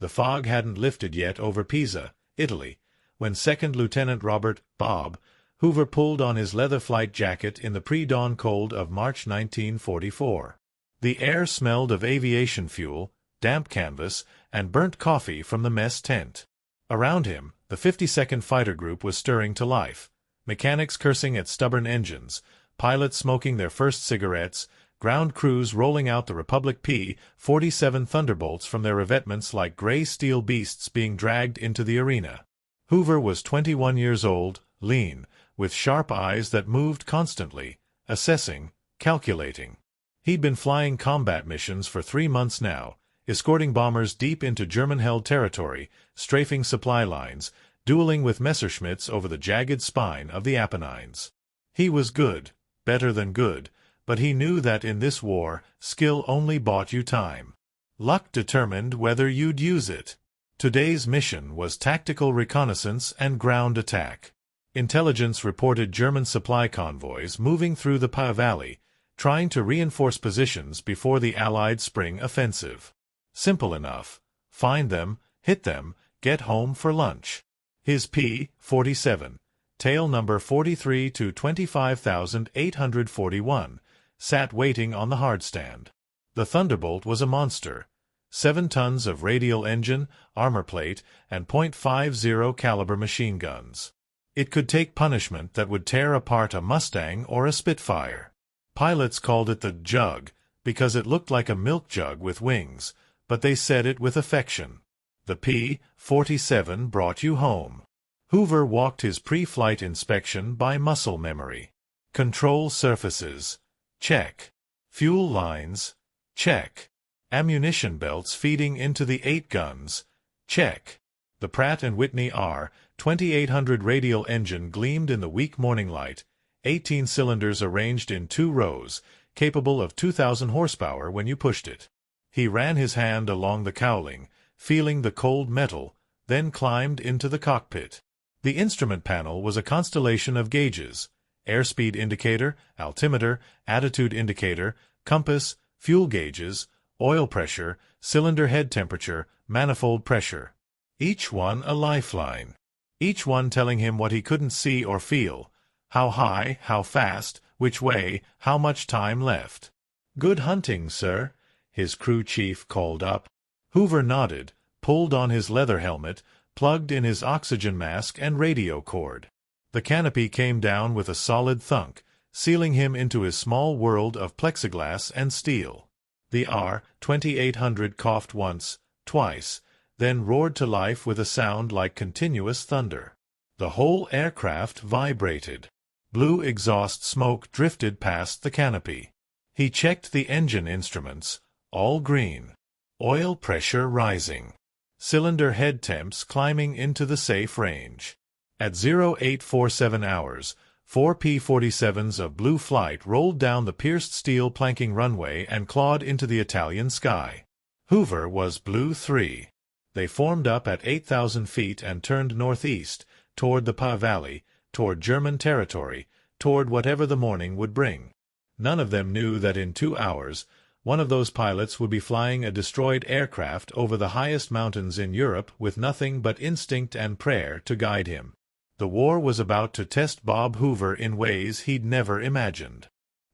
The fog hadn't lifted yet over Pisa, Italy, when Second Lieutenant Robert "Bob" Hoover pulled on his leather flight jacket in the pre-dawn cold of March 1944. The air smelled of aviation fuel, damp canvas, and burnt coffee from the mess tent. Around him, the 52nd Fighter Group was stirring to life, mechanics cursing at stubborn engines, pilots smoking their first cigarettes, ground crews rolling out the Republic P-47 Thunderbolts from their revetments like gray steel beasts being dragged into the arena. Hoover was 21 years old, lean, with sharp eyes that moved constantly, assessing, calculating. He'd been flying combat missions for 3 months now, escorting bombers deep into German-held territory, strafing supply lines, dueling with Messerschmitts over the jagged spine of the Apennines. He was good, better than good, but he knew that in this war, skill only bought you time. Luck determined whether you'd use it. Today's mission was tactical reconnaissance and ground attack. Intelligence reported German supply convoys moving through the Pi Valley, trying to reinforce positions before the Allied spring offensive. Simple enough. Find them, hit them, get home for lunch. His P-47, tail number 43 to 25,841, sat waiting on the hardstand. The Thunderbolt was a monster. 7 tons of radial engine, armor plate, and .50 caliber machine guns. It could take punishment that would tear apart a Mustang or a Spitfire. Pilots called it the Jug because it looked like a milk jug with wings, but they said it with affection. The P-47 brought you home. Hoover walked his pre-flight inspection by muscle memory. Control surfaces. Check. Fuel lines. Check. Ammunition belts feeding into the 8 guns. Check. The Pratt & Whitney R-2800 radial engine gleamed in the weak morning light, 18 cylinders arranged in 2 rows, capable of 2,000 horsepower when you pushed it. He ran his hand along the cowling, feeling the cold metal, then climbed into the cockpit. The instrument panel was a constellation of gauges: airspeed indicator, altimeter, attitude indicator, compass, fuel gauges, oil pressure, cylinder head temperature, manifold pressure. Each one a lifeline. Each one telling him what he couldn't see or feel: how high, how fast, which way, how much time left. "Good hunting, sir," his crew chief called up. Hoover nodded, pulled on his leather helmet, plugged in his oxygen mask and radio cord. The canopy came down with a solid thunk, sealing him into his small world of plexiglass and steel. The R-2800 coughed once, twice, then roared to life with a sound like continuous thunder. The whole aircraft vibrated. Blue exhaust smoke drifted past the canopy. He checked the engine instruments, all green. Oil pressure rising. Cylinder head temps climbing into the safe range. At 0847 hours, 4 P-47s of blue flight rolled down the pierced steel planking runway and clawed into the Italian sky. Hoover was Blue 3. They formed up at 8,000 feet and turned northeast, toward the Pi Valley, toward German territory, toward whatever the morning would bring. None of them knew that in 2 hours, one of those pilots would be flying a destroyed aircraft over the highest mountains in Europe with nothing but instinct and prayer to guide him. The war was about to test Bob Hoover in ways he'd never imagined.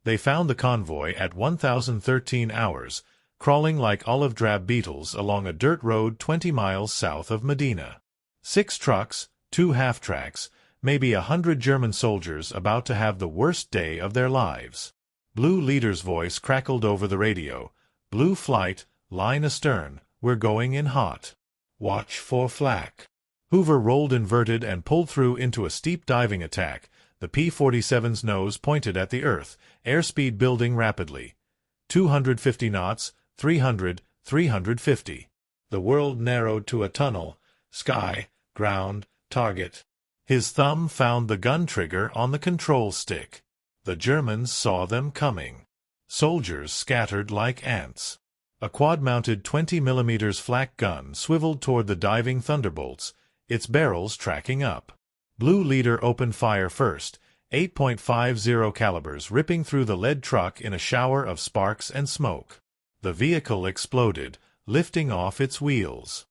They found the convoy at 1,013 hours, crawling like olive-drab beetles along a dirt road 20 miles south of Medina. 6 trucks, 2 half-tracks, maybe 100 German soldiers about to have the worst day of their lives. Blue leader's voice crackled over the radio. "Blue flight, line astern, we're going in hot. Watch for flak." Hoover rolled inverted and pulled through into a steep diving attack, the P-47's nose pointed at the earth, airspeed building rapidly. 250 knots, 300, 350. The world narrowed to a tunnel: sky, ground, target. His thumb found the gun trigger on the control stick. The Germans saw them coming. Soldiers scattered like ants. A quad-mounted 20mm flak gun swiveled toward the diving Thunderbolts, its barrels tracking up. Blue leader opened fire first, 8.50 calibers ripping through the lead truck in a shower of sparks and smoke. The vehicle exploded, lifting off its wheels.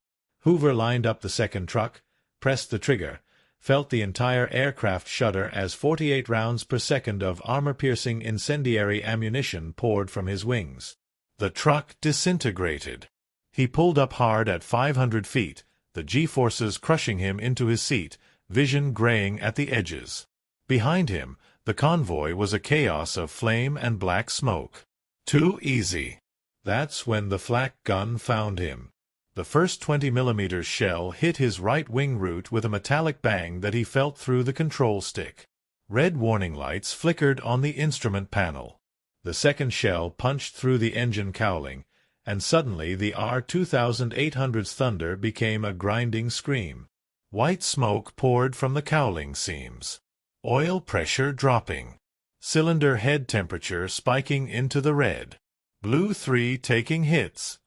Hoover lined up the second truck, pressed the trigger, felt the entire aircraft shudder as 48 rounds per second of armor-piercing incendiary ammunition poured from his wings. The truck disintegrated. He pulled up hard at 500 feet, the G-forces crushing him into his seat, vision graying at the edges. Behind him, the convoy was a chaos of flame and black smoke. Too easy. That's when the flak gun found him. The first 20mm shell hit his right wing root with a metallic bang that he felt through the control stick. Red warning lights flickered on the instrument panel. The second shell punched through the engine cowling, and suddenly the R-2800's thunder became a grinding scream. White smoke poured from the cowling seams. Oil pressure dropping. Cylinder head temperature spiking into the red. Blue 3 taking hits.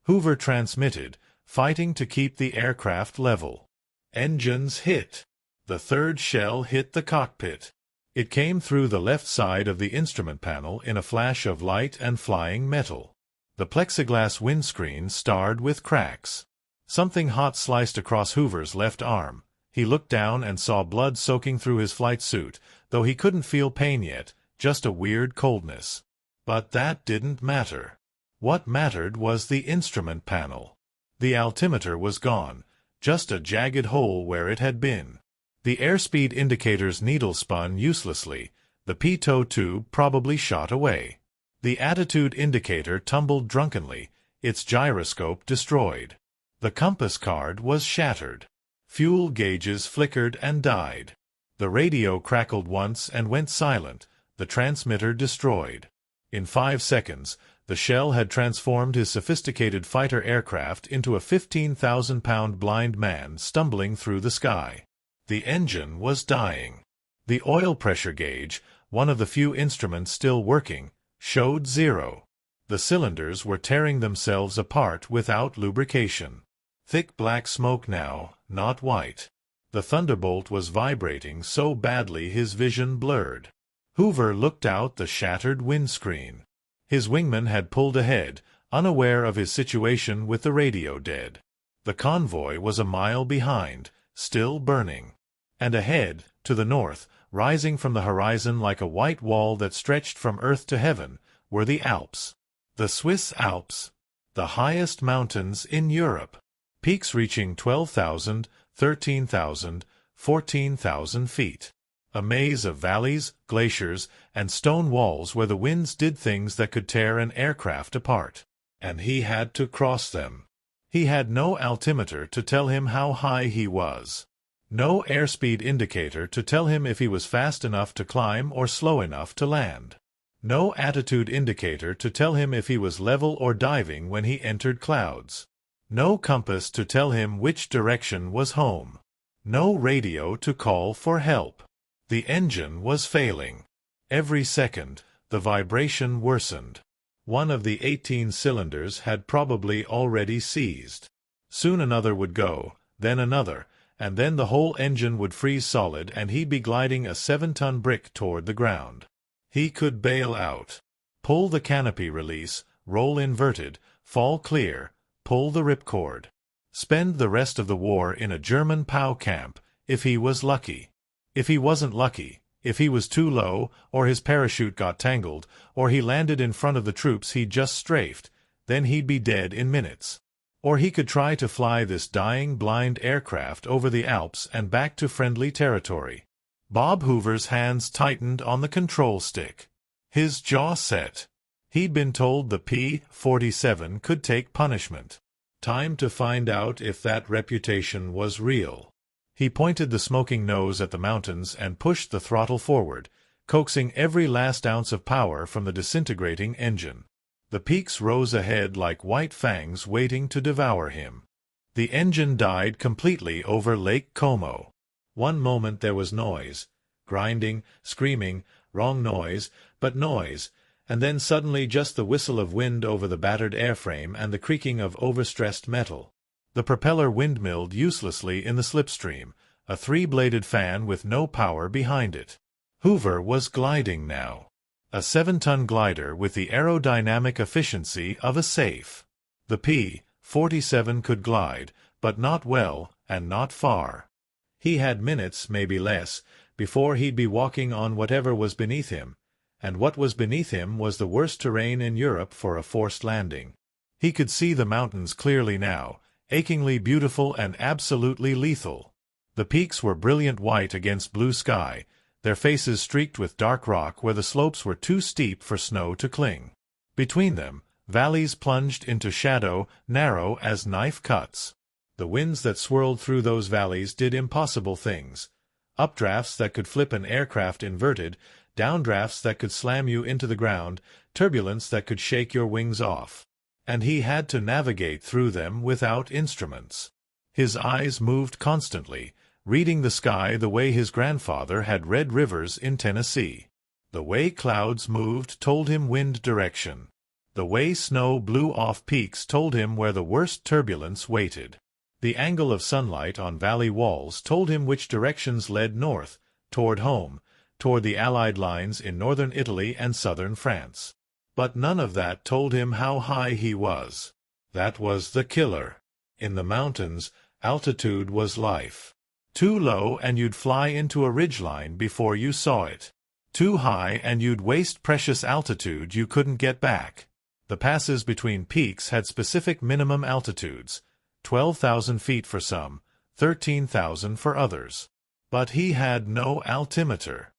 Hoover transmitted, fighting to keep the aircraft level. Engines hit. The third shell hit the cockpit. It came through the left side of the instrument panel in a flash of light and flying metal. The plexiglass windscreen starred with cracks. Something hot sliced across Hoover's left arm. He looked down and saw blood soaking through his flight suit, though he couldn't feel pain yet, just a weird coldness. But that didn't matter. What mattered was the instrument panel. The altimeter was gone, just a jagged hole where it had been. The airspeed indicator's needle spun uselessly. The pitot tube probably shot away. The attitude indicator tumbled drunkenly, its gyroscope destroyed. The compass card was shattered. Fuel gauges flickered and died. The radio crackled once and went silent, the transmitter destroyed. In 5 seconds, the shell had transformed his sophisticated fighter aircraft into a 15,000-pound blind man stumbling through the sky. The engine was dying. The oil pressure gauge, one of the few instruments still working, showed 0. The cylinders were tearing themselves apart without lubrication. Thick black smoke now, not white. The Thunderbolt was vibrating so badly his vision blurred. Hoover looked out the shattered windscreen. His wingman had pulled ahead, unaware of his situation with the radio dead. The convoy was a mile behind, still burning. And ahead, to the north, rising from the horizon like a white wall that stretched from earth to heaven, were the Alps. The Swiss Alps. The highest mountains in Europe. Peaks reaching 12,000, 13,000, 14,000 feet. A maze of valleys, glaciers, and stone walls where the winds did things that could tear an aircraft apart. And he had to cross them. He had no altimeter to tell him how high he was. No airspeed indicator to tell him if he was fast enough to climb or slow enough to land. No attitude indicator to tell him if he was level or diving when he entered clouds. No compass to tell him which direction was home. No radio to call for help. The engine was failing. Every second, the vibration worsened. One of the 18 cylinders had probably already seized. Soon another would go, then another, and then the whole engine would freeze solid and he'd be gliding a 7-ton brick toward the ground. He could bail out. Pull the canopy release, roll inverted, fall clear, pull the ripcord. Spend the rest of the war in a German POW camp, if he was lucky. If he wasn't lucky, if he was too low, or his parachute got tangled, or he landed in front of the troops he'd just strafed, then he'd be dead in minutes. Or he could try to fly this dying blind aircraft over the Alps and back to friendly territory. Bob Hoover's hands tightened on the control stick. His jaw set. He'd been told the P-47 could take punishment. Time to find out if that reputation was real. He pointed the smoking nose at the mountains and pushed the throttle forward, coaxing every last ounce of power from the disintegrating engine. The peaks rose ahead like white fangs waiting to devour him. The engine died completely over Lake Como. One moment there was noise, grinding, screaming, wrong noise, but noise, and then suddenly just the whistle of wind over the battered airframe and the creaking of overstressed metal. The propeller windmilled uselessly in the slipstream, a 3-bladed fan with no power behind it. Hoover was gliding now. A 7-ton glider with the aerodynamic efficiency of a safe. The P-47 could glide, but not well, and not far. He had minutes, maybe less, before he'd be walking on whatever was beneath him, and what was beneath him was the worst terrain in Europe for a forced landing. He could see the mountains clearly now, achingly beautiful and absolutely lethal. The peaks were brilliant white against blue sky, their faces streaked with dark rock where the slopes were too steep for snow to cling. Between them, valleys plunged into shadow, narrow as knife cuts. The winds that swirled through those valleys did impossible things. Updrafts that could flip an aircraft inverted, downdrafts that could slam you into the ground, turbulence that could shake your wings off. And he had to navigate through them without instruments. His eyes moved constantly, reading the sky the way his grandfather had read rivers in Tennessee. The way clouds moved told him wind direction. The way snow blew off peaks told him where the worst turbulence waited. The angle of sunlight on valley walls told him which directions led north, toward home, toward the Allied lines in northern Italy and southern France. But none of that told him how high he was. That was the killer. In the mountains, altitude was life. Too low and you'd fly into a ridgeline before you saw it. Too high and you'd waste precious altitude you couldn't get back. The passes between peaks had specific minimum altitudes, 12,000 feet for some, 13,000 for others. But he had no altimeter.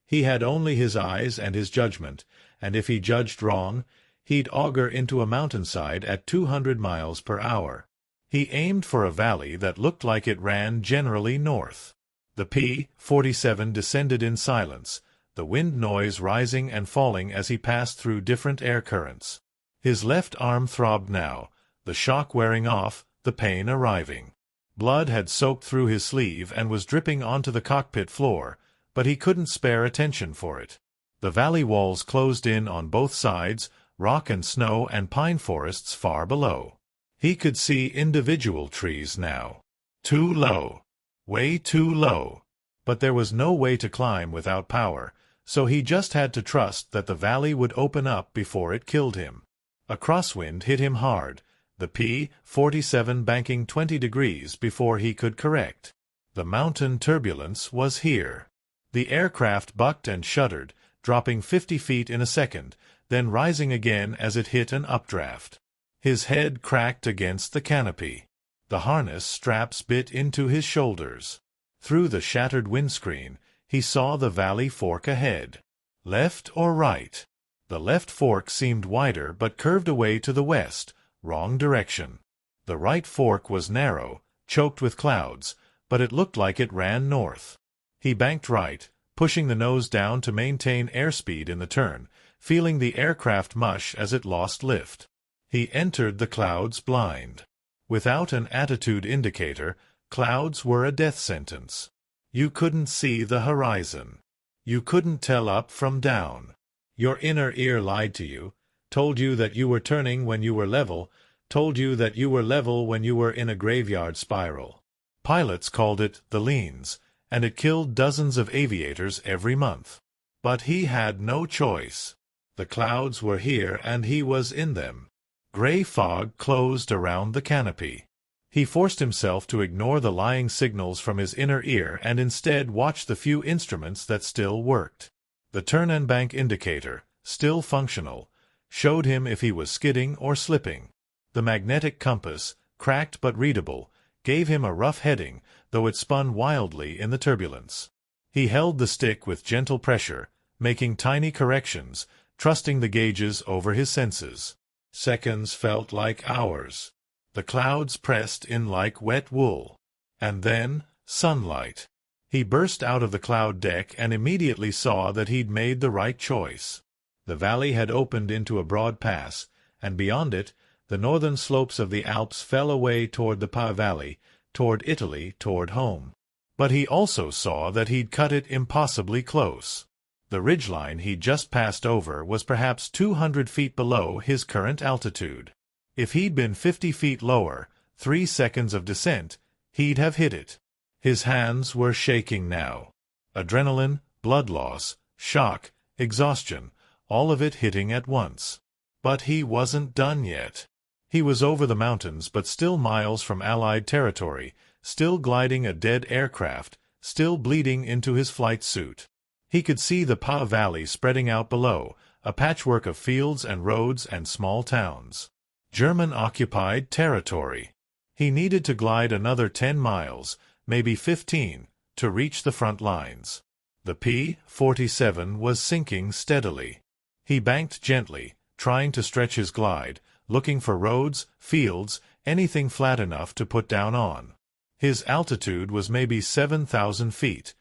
He had only his eyes and his judgment, and if he judged wrong, he'd auger into a mountainside at 200 miles per hour. He aimed for a valley that looked like it ran generally north. The P-47 descended in silence, the wind noise rising and falling as he passed through different air currents. His left arm throbbed now, the shock wearing off, the pain arriving. Blood had soaked through his sleeve and was dripping onto the cockpit floor, but he couldn't spare attention for it. The valley walls closed in on both sides, rock and snow and pine forests far below. He could see individual trees now. Too low. Way too low. But there was no way to climb without power, so he just had to trust that the valley would open up before it killed him. A crosswind hit him hard, the P-47 banking 20 degrees before he could correct. The mountain turbulence was here. The aircraft bucked and shuddered, dropping 50 feet in a second, then rising again as it hit an updraft. His head cracked against the canopy. The harness straps bit into his shoulders. Through the shattered windscreen, he saw the valley fork ahead. Left or right? The left fork seemed wider but curved away to the west, wrong direction. The right fork was narrow, choked with clouds, but it looked like it ran north. He banked right, pushing the nose down to maintain airspeed in the turn, feeling the aircraft mush as it lost lift. He entered the clouds blind. Without an attitude indicator, clouds were a death sentence. You couldn't see the horizon. You couldn't tell up from down. Your inner ear lied to you, told you that you were turning when you were level, told you that you were level when you were in a graveyard spiral. Pilots called it the leans, and it killed dozens of aviators every month. But he had no choice. The clouds were here and he was in them. Gray fog closed around the canopy. He forced himself to ignore the lying signals from his inner ear and instead watch the few instruments that still worked. The turn and bank indicator, still functional, showed him if he was skidding or slipping. The magnetic compass, cracked but readable, gave him a rough heading, though it spun wildly in the turbulence. He held the stick with gentle pressure, making tiny corrections, trusting the gauges over his senses. Seconds felt like hours. The clouds pressed in like wet wool. And then, sunlight. He burst out of the cloud deck and immediately saw that he'd made the right choice. The valley had opened into a broad pass, and beyond it, the northern slopes of the Alps fell away toward the Pa Valley, toward Italy, toward home. But he also saw that he'd cut it impossibly close. The ridgeline he'd just passed over was perhaps 200 feet below his current altitude. If he'd been 50 feet lower, 3 seconds of descent, he'd have hit it. His hands were shaking now. Adrenaline, blood loss, shock, exhaustion, all of it hitting at once. But he wasn't done yet. He was over the mountains but still miles from Allied territory, still gliding a dead aircraft, still bleeding into his flight suit. He could see the Pa Valley spreading out below, a patchwork of fields and roads and small towns. German-occupied territory. He needed to glide another 10 miles, maybe 15, to reach the front lines. The P-47 was sinking steadily. He banked gently, trying to stretch his glide, looking for roads, fields, anything flat enough to put down on. His altitude was maybe 7,000 feet,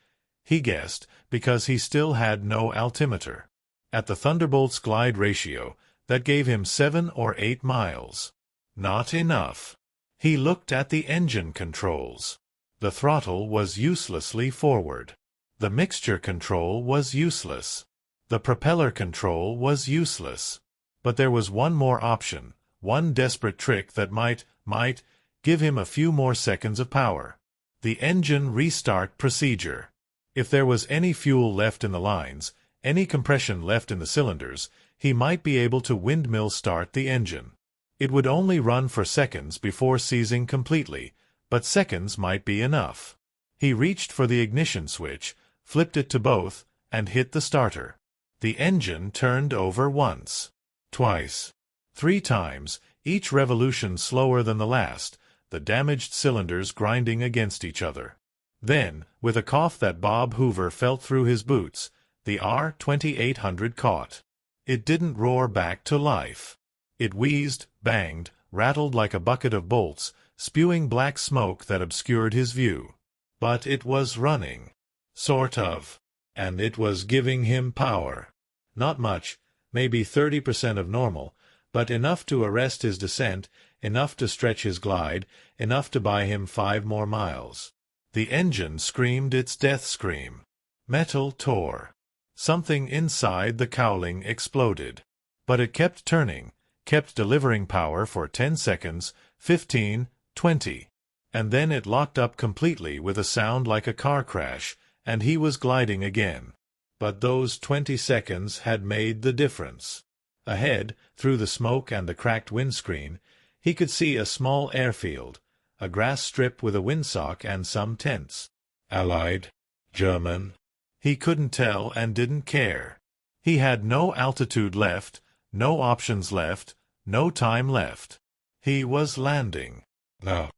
he guessed, because he still had no altimeter. At the Thunderbolt's glide ratio, that gave him 7 or 8 miles. Not enough. He looked at the engine controls. The throttle was uselessly forward. The mixture control was useless. The propeller control was useless. But there was one more option, one desperate trick that might give him a few more seconds of power. The engine restart procedure. If there was any fuel left in the lines, any compression left in the cylinders, he might be able to windmill start the engine. It would only run for seconds before seizing completely, but seconds might be enough. He reached for the ignition switch, flipped it to both, and hit the starter. The engine turned over once, twice, 3 times, each revolution slower than the last, the damaged cylinders grinding against each other. Then, with a cough that Bob Hoover felt through his boots, the R-2800 caught. It didn't roar back to life. It wheezed, banged, rattled like a bucket of bolts, spewing black smoke that obscured his view. But it was running. Sort of. And it was giving him power. Not much, maybe 30% of normal, but enough to arrest his descent, enough to stretch his glide, enough to buy him 5 more miles. The engine screamed its death scream. Metal tore. Something inside the cowling exploded. But it kept turning, kept delivering power for 10 seconds, 15, 20. And then it locked up completely with a sound like a car crash, and he was gliding again. But those 20 seconds had made the difference. Ahead, through the smoke and the cracked windscreen, he could see a small airfield, a grass strip with a windsock and some tents. Allied? German? He couldn't tell and didn't care. He had no altitude left, no options left, no time left. He was landing. No.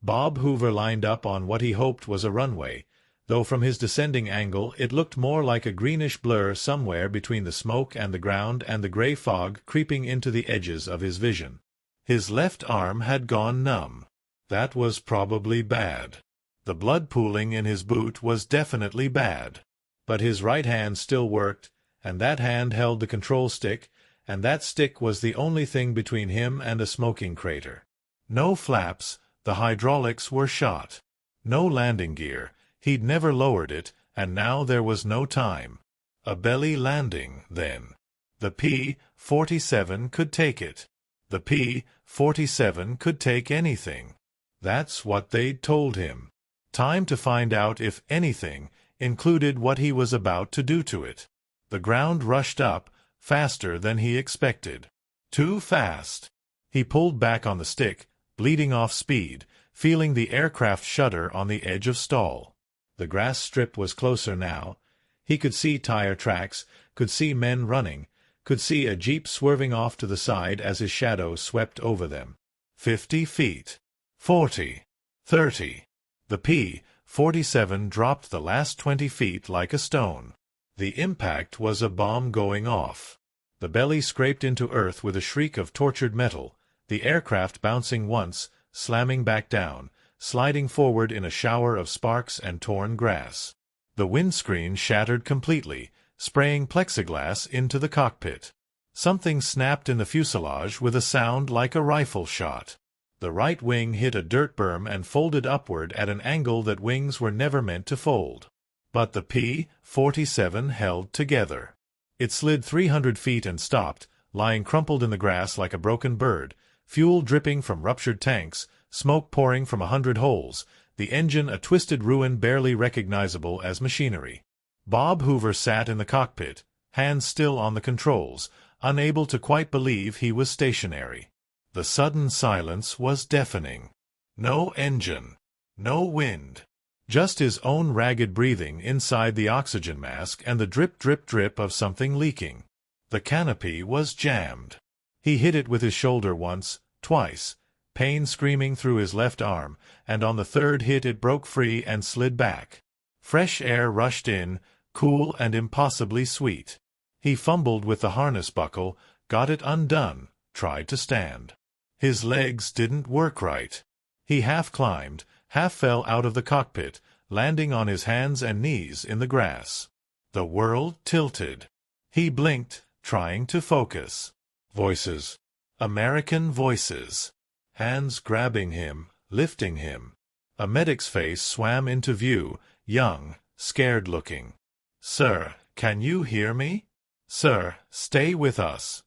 Bob Hoover lined up on what he hoped was a runway, though from his descending angle it looked more like a greenish blur somewhere between the smoke and the ground and the gray fog creeping into the edges of his vision. His left arm had gone numb. That was probably bad. The blood pooling in his boot was definitely bad. But his right hand still worked, and that hand held the control stick, and that stick was the only thing between him and a smoking crater. No flaps, the hydraulics were shot. No landing gear, he'd never lowered it, and now there was no time. A belly landing, then. The P-47 could take it. The P-47 could take anything. That's what they'd told him. Time to find out if anything included what he was about to do to it. The ground rushed up, faster than he expected. Too fast. He pulled back on the stick, bleeding off speed, feeling the aircraft shudder on the edge of stall. The grass strip was closer now. He could see tire tracks, could see men running, could see a jeep swerving off to the side as his shadow swept over them. 50 feet. 40. 30. The P-47 dropped the last 20 feet like a stone. The impact was a bomb going off. The belly scraped into earth with a shriek of tortured metal, the aircraft bouncing once, slamming back down, sliding forward in a shower of sparks and torn grass. The windscreen shattered completely, spraying plexiglass into the cockpit. Something snapped in the fuselage with a sound like a rifle shot. The right wing hit a dirt berm and folded upward at an angle that wings were never meant to fold. But the P-47 held together. It slid 300 feet and stopped, lying crumpled in the grass like a broken bird, fuel dripping from ruptured tanks, smoke pouring from 100 holes, the engine a twisted ruin barely recognizable as machinery. Bob Hoover sat in the cockpit, hands still on the controls, unable to quite believe he was stationary. The sudden silence was deafening. No engine. No wind. Just his own ragged breathing inside the oxygen mask and the drip, drip, drip of something leaking. The canopy was jammed. He hit it with his shoulder once, twice, pain screaming through his left arm, and on the third hit it broke free and slid back. Fresh air rushed in, cool and impossibly sweet. He fumbled with the harness buckle, got it undone, tried to stand. His legs didn't work right. He half climbed, half fell out of the cockpit, landing on his hands and knees in the grass. The world tilted. He blinked, trying to focus. Voices. American voices. Hands grabbing him, lifting him. A medic's face swam into view, young, scared-looking. "Sir, can you hear me? Sir, stay with us."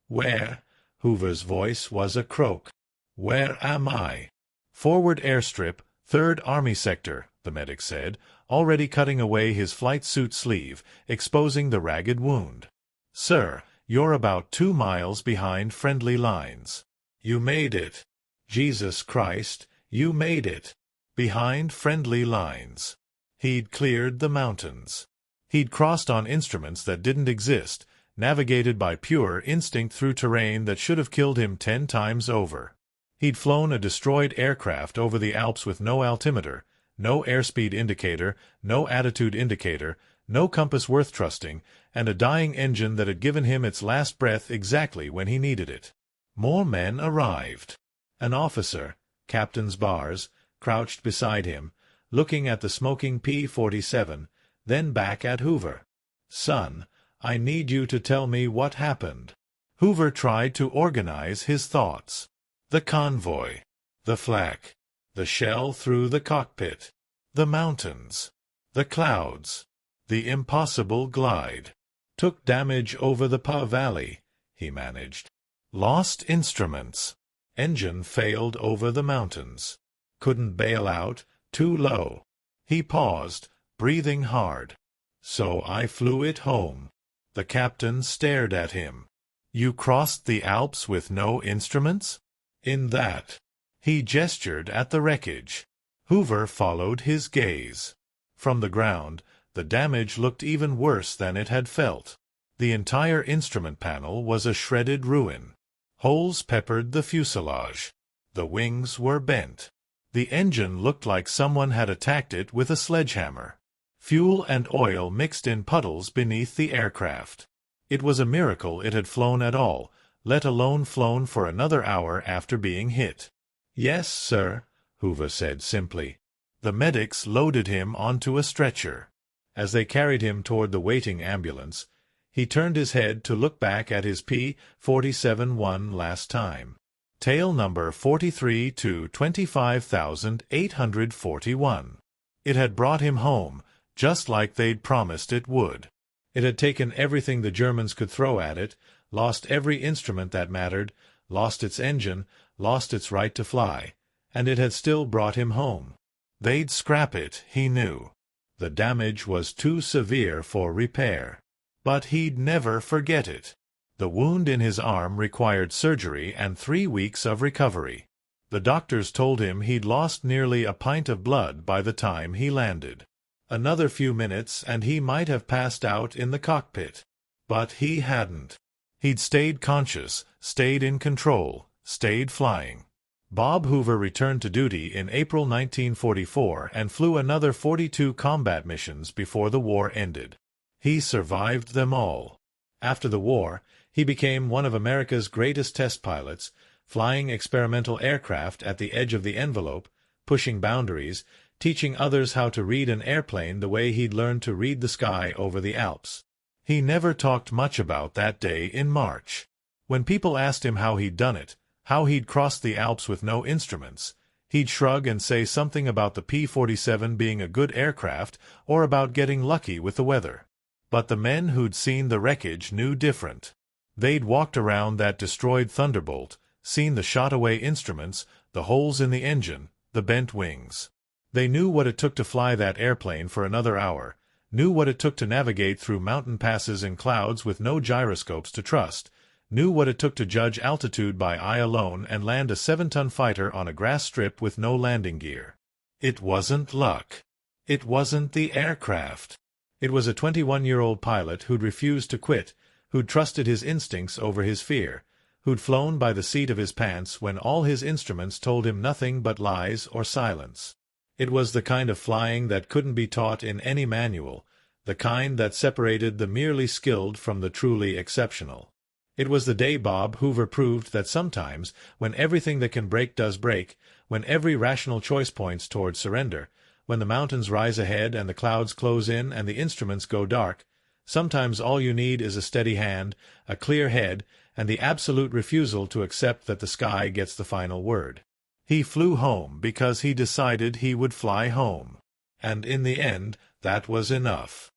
"Where?" Hoover's voice was a croak. "Where am I?" "Forward airstrip, 3rd Army Sector," the medic said, already cutting away his flight suit sleeve, exposing the ragged wound. "Sir, you're about 2 miles behind friendly lines." "You made it." "Jesus Christ, you made it." Behind friendly lines. He'd cleared the mountains. He'd crossed on instruments that didn't exist, navigated by pure instinct through terrain that should have killed him 10 times over. He'd flown a destroyed aircraft over the Alps with no altimeter, no airspeed indicator, no attitude indicator, no compass worth trusting, and a dying engine that had given him its last breath exactly when he needed it. More men arrived. An officer, Captain's bars, crouched beside him, looking at the smoking P-47, then back at Hoover. "Son, I need you to tell me what happened." Hoover tried to organize his thoughts. The convoy. The flak. The shell through the cockpit. The mountains. The clouds. The impossible glide. Took damage over the Pa Valley, he managed. Lost instruments. Engine failed over the mountains. Couldn't bail out, too low. He paused, breathing hard. "So I flew it home." The captain stared at him. "You crossed the Alps with no instruments?" "In that." He gestured at the wreckage. Hoover followed his gaze. From the ground, the damage looked even worse than it had felt. The entire instrument panel was a shredded ruin. Holes peppered the fuselage. The wings were bent. The engine looked like someone had attacked it with a sledgehammer. Fuel and oil mixed in puddles beneath the aircraft. It was a miracle it had flown at all, let alone flown for another hour after being hit. "Yes, sir," Hoover said simply. The medics loaded him onto a stretcher. As they carried him toward the waiting ambulance, he turned his head to look back at his P-47 one last time. Tail number 43 to 25,841. It had brought him home, just like they'd promised it would. It had taken everything the Germans could throw at it, lost every instrument that mattered, lost its engine, lost its right to fly, and it had still brought him home. They'd scrap it, he knew. The damage was too severe for repair. But he'd never forget it. The wound in his arm required surgery and 3 weeks of recovery. The doctors told him he'd lost nearly a pint of blood by the time he landed. Another few minutes and he might have passed out in the cockpit. But he hadn't. He'd stayed conscious, stayed in control, stayed flying. Bob Hoover returned to duty in April 1944 and flew another 42 combat missions before the war ended. He survived them all. After the war, he became one of America's greatest test pilots, flying experimental aircraft at the edge of the envelope, pushing boundaries, teaching others how to read an airplane the way he'd learned to read the sky over the Alps. He never talked much about that day in March. When people asked him how he'd done it, how he'd crossed the Alps with no instruments, he'd shrug and say something about the P-47 being a good aircraft or about getting lucky with the weather. But the men who'd seen the wreckage knew different. They'd walked around that destroyed Thunderbolt, seen the shot-away instruments, the holes in the engine, the bent wings. They knew what it took to fly that airplane for another hour, knew what it took to navigate through mountain passes and clouds with no gyroscopes to trust, knew what it took to judge altitude by eye alone and land a 7-ton fighter on a grass strip with no landing gear. It wasn't luck. It wasn't the aircraft. It was a 21-year-old pilot who'd refused to quit, who'd trusted his instincts over his fear, who'd flown by the seat of his pants when all his instruments told him nothing but lies or silence. It was the kind of flying that couldn't be taught in any manual, the kind that separated the merely skilled from the truly exceptional. It was the day Bob Hoover proved that sometimes, when everything that can break does break, when every rational choice points toward surrender, when the mountains rise ahead and the clouds close in and the instruments go dark, sometimes all you need is a steady hand, a clear head, and the absolute refusal to accept that the sky gets the final word. He flew home because he decided he would fly home. And in the end, that was enough.